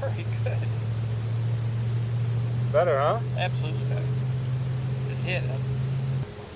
very good. Better, huh? Absolutely better. Just hit it. I'll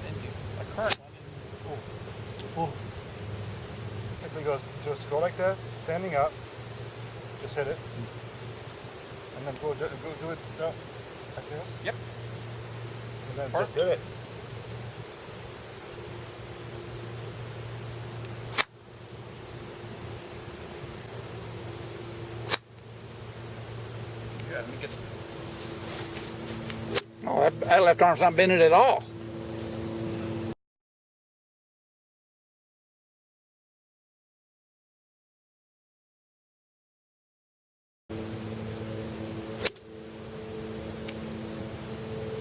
send you a current one. Oh. Simply just go like this, standing up. Just hit it. And then go do it like this. Yep. And then Perfect. just hit it. Yeah, let me get some. Oh, that left arm's not bending at all.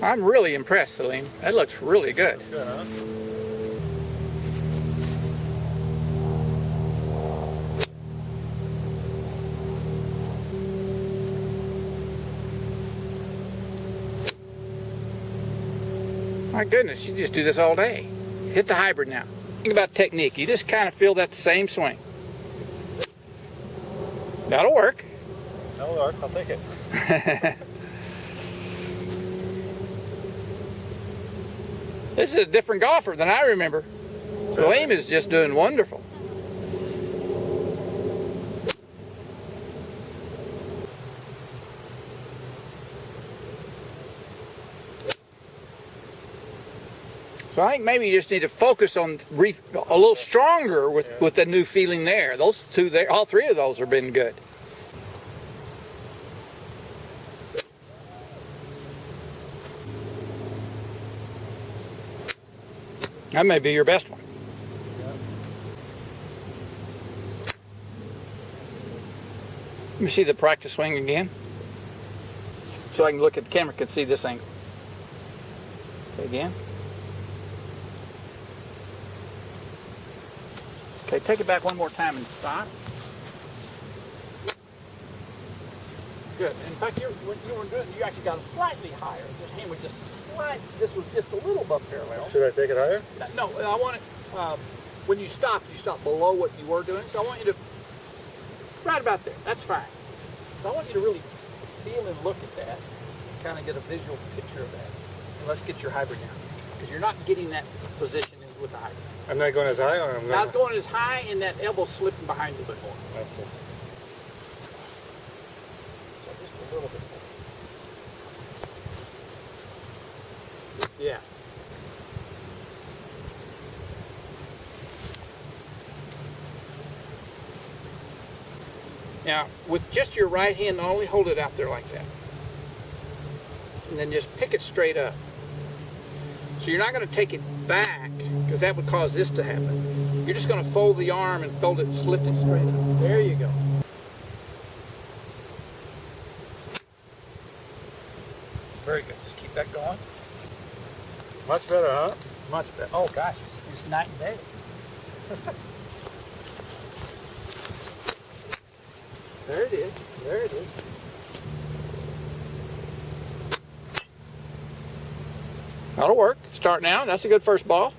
I'm really impressed, Salim. That looks really good. Good, huh? My goodness, you just do this all day. Hit the hybrid now. Think about technique. You just kind of feel that same swing. That'll work. That'll work. I'll take it. This is a different golfer than I remember. Salim is just doing wonderful. So I think maybe you just need to focus on a little stronger with the new feeling there. Those two there, all three of those have been good. That may be your best one. Let me see the practice swing again. So I can look at the camera, can see this angle. Okay, again. Okay, take it back one more time and stop. Good. In fact, when you were doing it, you actually got it slightly higher. This hand was just slight. This was just a little above parallel. Should I take it higher? No, I want it. When you stopped below what you were doing. So I want you to right about there. That's fine. So I want you to really feel and look at that, kind of get a visual picture of that. And let's get your hybrid down, because you're not getting that position with the hybrid. I'm not going as high, or I'm not going as high, and that elbow slipping behind you a bit more. That's it. So just a little bit more. Yeah. Now, with just your right hand, only hold it out there like that. And then just pick it straight up. So you're not going to take it back, because that would cause this to happen. You're just going to fold the arm and fold it, lift it straight up. There you go. Very good. Just keep that going. Much better, huh? Much better. Oh gosh, it's night and day. There it is. There it is. That'll work. Start now. That's a good first ball.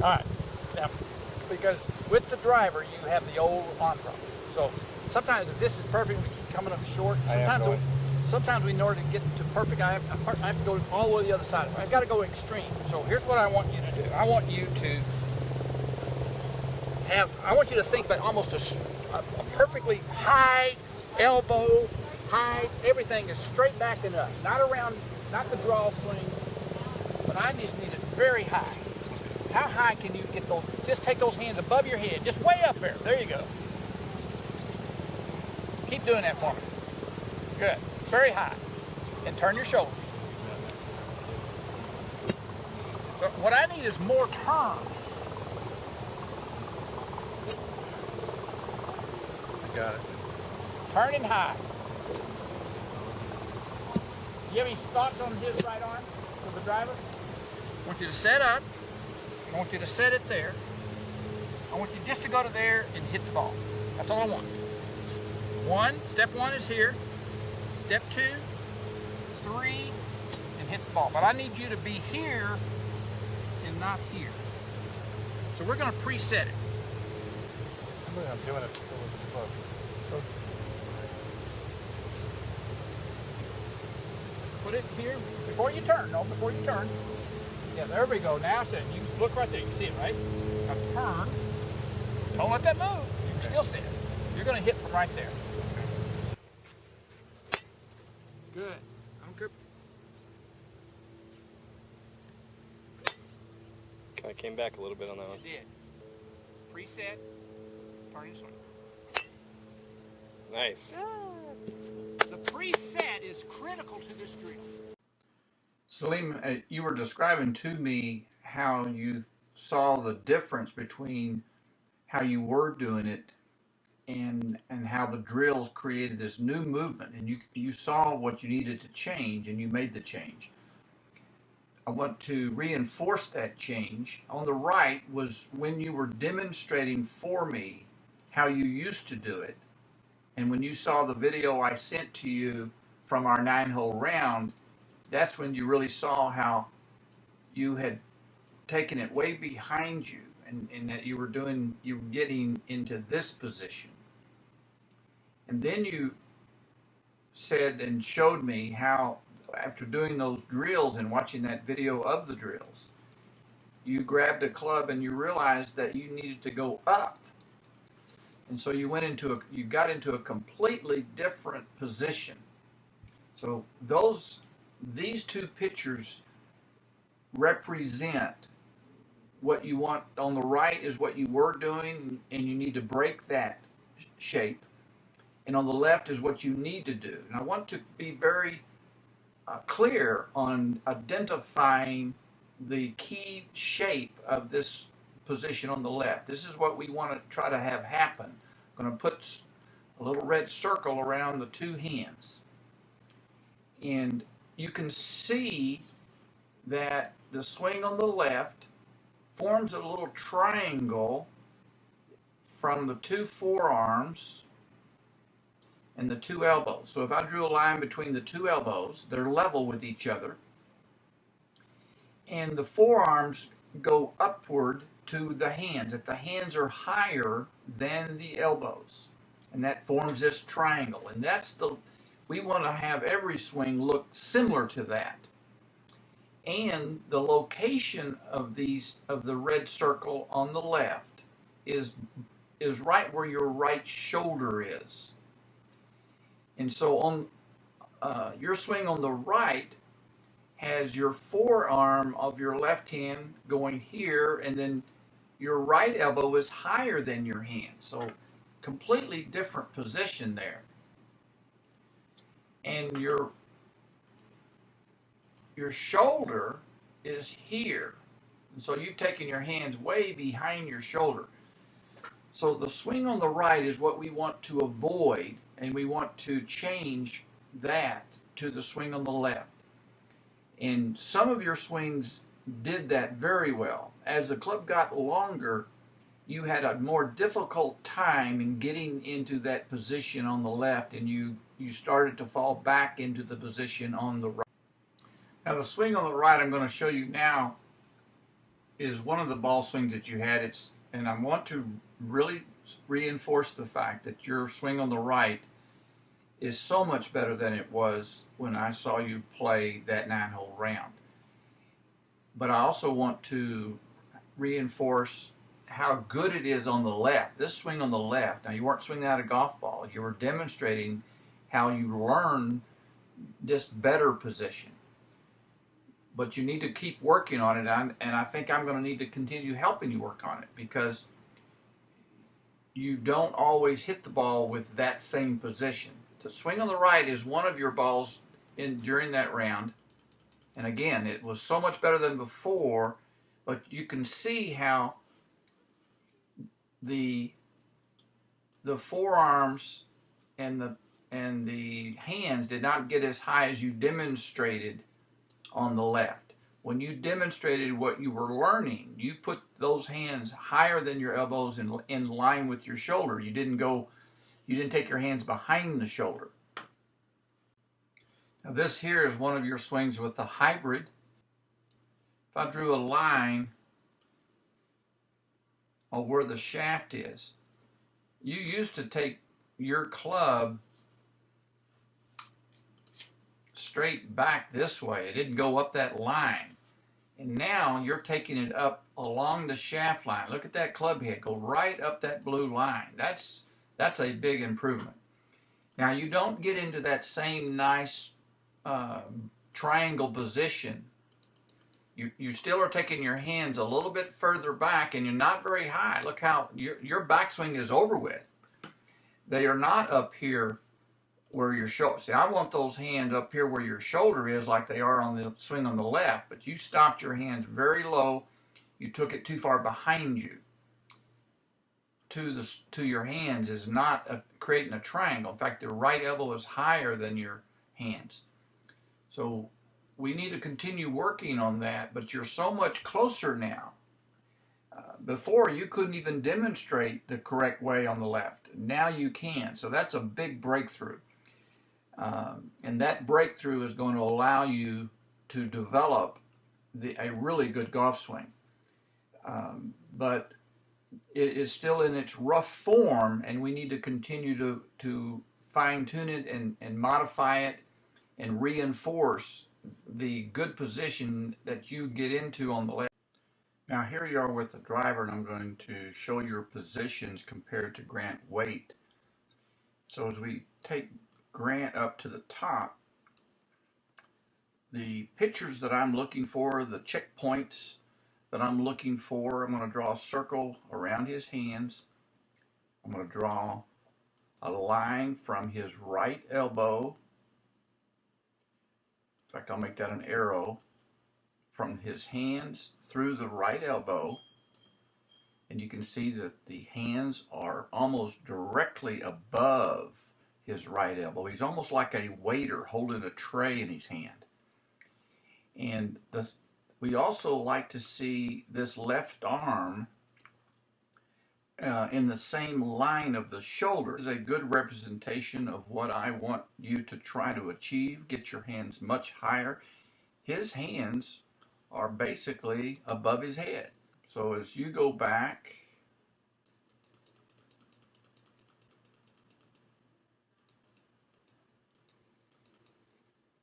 All right. Now, because with the driver, you have the old arm problem. So sometimes if this is perfect, we keep coming up short. Sometimes we, in order to get to perfect, I have to go all the way to the other side. I've got to go extreme. So here's what I want you to do. I want you to think about almost a perfectly high elbow, high, everything is straight back and up. Not around, not the draw swing, but I just need it very high. How high can you get those? Just take those hands above your head, just way up there. There you go. Keep doing that for me. Good. Very high. And turn your shoulders. So what I need is more turn. I got it. Turning high. Do you have any thoughts on his right arm for the driver? I want you to set up. I want you to set it there. I want you just to go to there and hit the ball. That's all I want. Step one is here. Step 2, 3, and hit the ball. But I need you to be here and not here. So we're going to preset it. I'm doing it still with this club. Put it here before you turn. No, before you turn. Yeah, there we go. Now, so you look right there. You see it, right? Now turn. Don't let that move. You can still see it. You're going to hit from right there. Good. I'm good. Kind of came back a little bit on that one. It did. Preset. Turn and swing. Nice. The preset is critical to this drill. Salim, you were describing to me how you saw the difference between how you were doing it and how the drills created this new movement, and you saw what you needed to change and you made the change. I want to reinforce that change. On the right was when you were demonstrating for me how you used to do it, and when you saw the video I sent to you from our 9-hole round, that's when you really saw how you had taken it way behind you, and that you were getting into this position. And then you said and showed me how, after doing those drills and watching that video of the drills, you grabbed a club and you realized that you needed to go up. And so you got into a completely different position. So these two pictures represent what you want. On the right is what you were doing, and you need to break that shape. And on the left is what you need to do. And I want to be very clear on identifying the key shape of this position on the left. This is what we want to try to have happen. I'm going to put a little red circle around the two hands. And you can see that the swing on the left forms a little triangle from the two forearms and the two elbows. So if I drew a line between the two elbows, they're level with each other. And the forearms go upward to the hands, that the hands are higher than the elbows. And that forms this triangle. And we want to have every swing look similar to that. And the location of the red circle on the left is right where your right shoulder is. And so on your swing on the right has your forearm of your left hand going here, and then your right elbow is higher than your hand. So completely different position there. And your shoulder is here. And so you've taken your hands way behind your shoulder. So the swing on the right is what we want to avoid, and we want to change that to the swing on the left. And some of your swings did that very well. As the club got longer, you had a more difficult time in getting into that position on the left, and you started to fall back into the position on the right. Now the swing on the right I'm going to show you now is one of the ball swings that you had. And I want to really reinforce the fact that your swing on the right is so much better than it was when I saw you play that 9-hole round. But I also want to reinforce how good it is on the left. This swing on the left, now you weren't swinging out a golf ball, you were demonstrating how you learn this better position. But you need to keep working on it, and I think I'm going to need to continue helping you work on it, because you don't always hit the ball with that same position. The swing on the right is one of your balls during that round, and again, it was so much better than before, but you can see how the forearms and the hands did not get as high as you demonstrated on the left. When you demonstrated what you were learning, you put those hands higher than your elbows in line with your shoulder. You didn't take your hands behind the shoulder. Now this here is one of your swings with the hybrid. If I drew a line on where the shaft is, you used to take your club straight back this way. It didn't go up that line. And now you're taking it up along the shaft line. Look at that club head. Go right up that blue line. That's a big improvement. Now you don't get into that same nice triangle position. You still are taking your hands a little bit further back, and you're not very high. Look how your backswing is over with. They are not up here where your shoulder. See, I want those hands up here where your shoulder is, like they are on the swing on the left. But you stopped your hands very low. You took it too far behind you. To your hands is not creating a triangle. In fact, the right elbow is higher than your hands. So we need to continue working on that. But you're so much closer now. Before, you couldn't even demonstrate the correct way on the left. Now you can. So that's a big breakthrough. And that breakthrough is going to allow you to develop a really good golf swing. But it is still in its rough form, and we need to continue to fine-tune it and modify it and reinforce the good position that you get into on the left. Now here you are with the driver, and I'm going to show your positions compared to Grant Waite. So as we take Grant up to the top, the pictures that I'm looking for, the checkpoints that I'm looking for, I'm going to draw a circle around his hands. I'm going to draw a line from his right elbow. In fact, I'll make that an arrow from his hands through the right elbow. And you can see that the hands are almost directly above his right elbow. He's almost like a waiter holding a tray in his hand. And we also like to see this left arm in the same line of the shoulder. This is a good representation of what I want you to try to achieve. Get your hands much higher. His hands are basically above his head. So as you go back,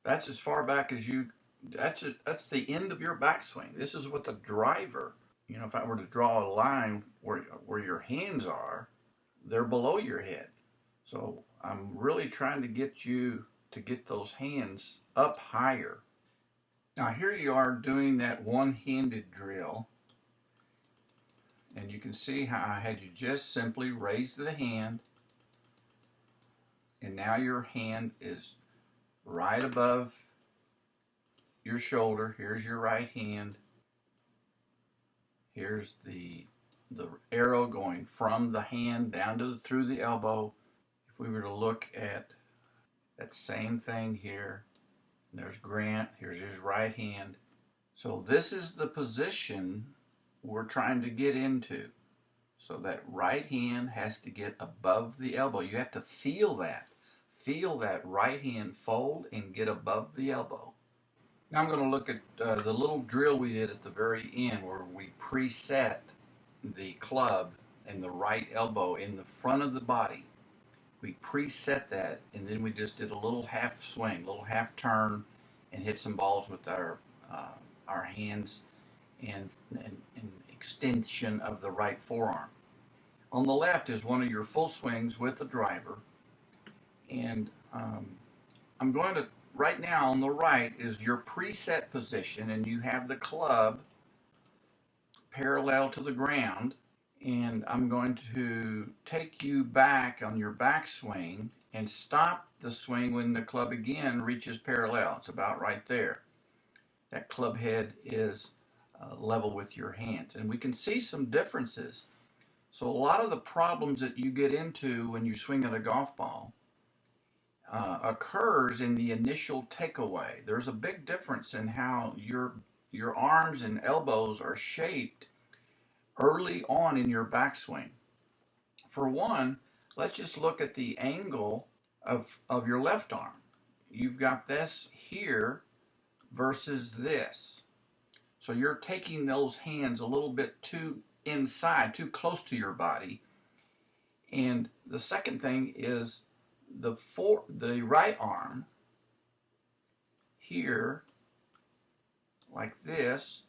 that's as far back as you, that's the end of your backswing. This is with the driver. You know, if I were to draw a line where your hands are, they're below your head. So I'm really trying to get you to get those hands up higher. Now here you are doing that one-handed drill. And you can see how I had you just simply raise the hand. And now your hand is right above your shoulder. Here's your right hand. Here's the arrow going from the hand down to through the elbow. If we were to look at that same thing here, there's Grant, here's his right hand. So this is the position we're trying to get into. So that right hand has to get above the elbow. You have to feel that. Feel that right hand fold and get above the elbow. Now I'm going to look at the little drill we did at the very end where we preset the club and the right elbow in the front of the body. We preset that, and then we just did a little half swing, a little half turn, and hit some balls with our hands and extension of the right forearm. On the left is one of your full swings with the driver, and I'm going to, right now on the right is your preset position, and you have the club parallel to the ground, and I'm going to take you back on your backswing and stop the swing when the club again reaches parallel. It's about right there. That club head is level with your hands, and we can see some differences. So a lot of the problems that you get into when you swing at a golf ball occurs in the initial takeaway. There's a big difference in how your arms and elbows are shaped early on in your backswing. For one, let's just look at the angle of your left arm. you've got this here versus this. So you're taking those hands a little bit too inside, too close to your body. And the second thing is the right arm here, like this,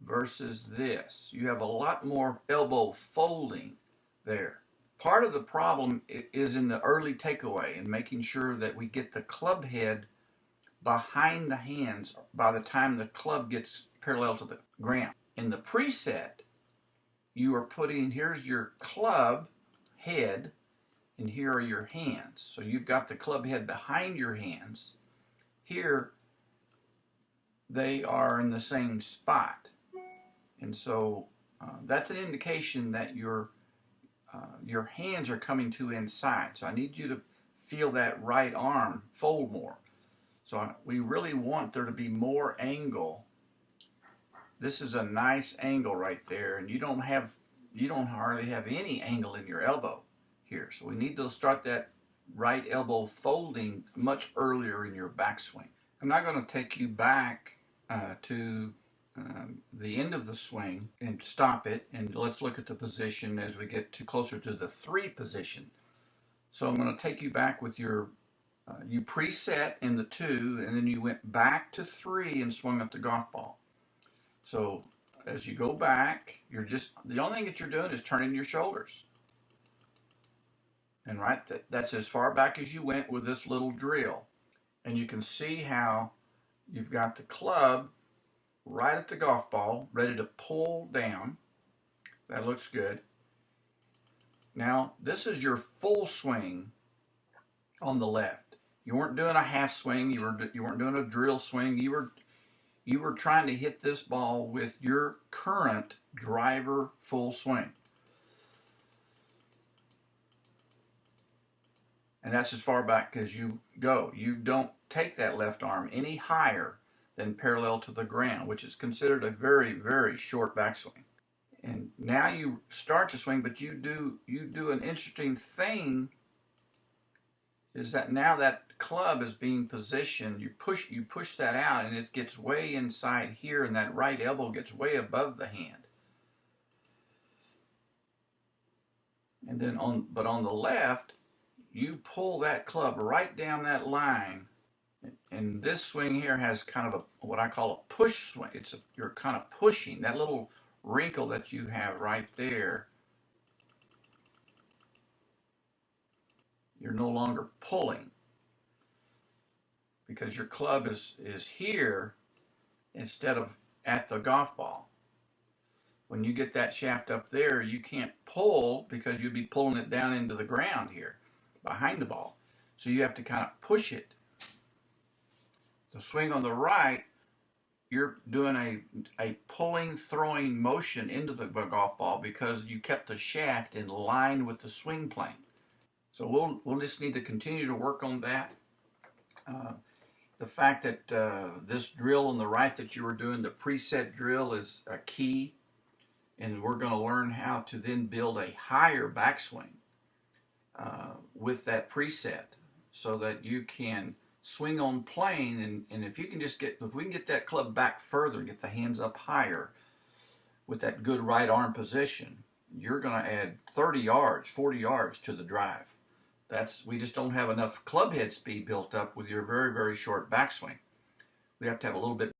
versus this. You have a lot more elbow folding there. Part of the problem is in the early takeaway and making sure that we get the club head behind the hands by the time the club gets parallel to the ground. In the preset, you are putting, here's your club head, and here are your hands. So you've got the club head behind your hands. Here, they are in the same spot. And so that's an indication that your hands are coming to inside. So I need you to feel that right arm fold more. So we really want there to be more angle. This is a nice angle right there, and you don't hardly have any angle in your elbow here. So we need to start that right elbow folding much earlier in your backswing. I'm now going to take you back to the end of the swing and stop it, and let's look at the position as we get closer to the 3 position. So I'm going to take you back with your you preset in the 2, and then you went back to 3 and swung up the golf ball. So as you go back, you're just, the only thing that you're doing is turning your shoulders. And that's as far back as you went with this little drill. And you can see how you've got the club right at the golf ball, ready to pull down. That looks good. Now, this is your full swing on the left. You weren't doing a half swing. You weren't doing a drill swing. You were trying to hit this ball with your current driver full swing. And that's as far back as you go. You don't take that left arm any higher than parallel to the ground, which is considered a very, very short backswing. And now you start to swing, but you do an interesting thing, is that now that club is being positioned, you push that out, and it gets way inside here, and that right elbow gets way above the hand. And then on the left, you pull that club right down that line. And this swing here has kind of what I call a push swing. You're kind of pushing that little wrinkle that you have right there. You're no longer pulling because your club is here instead of at the golf ball. When you get that shaft up there, you can't pull because you'd be pulling it down into the ground here behind the ball. So you have to kind of push it. The swing on the right, you're doing a pulling, throwing motion into the golf ball because you kept the shaft in line with the swing plane. So we'll just need to continue to work on that. The fact that this drill on the right that you were doing, the preset drill, is a key. And we're going to learn how to then build a higher backswing with that preset so that you can swing on plane, and if we can get that club back further and get the hands up higher with that good right arm position, you're going to add 30 yards, 40 yards to the drive. We just don't have enough club head speed built up with your very, very short backswing. We have to have a little bit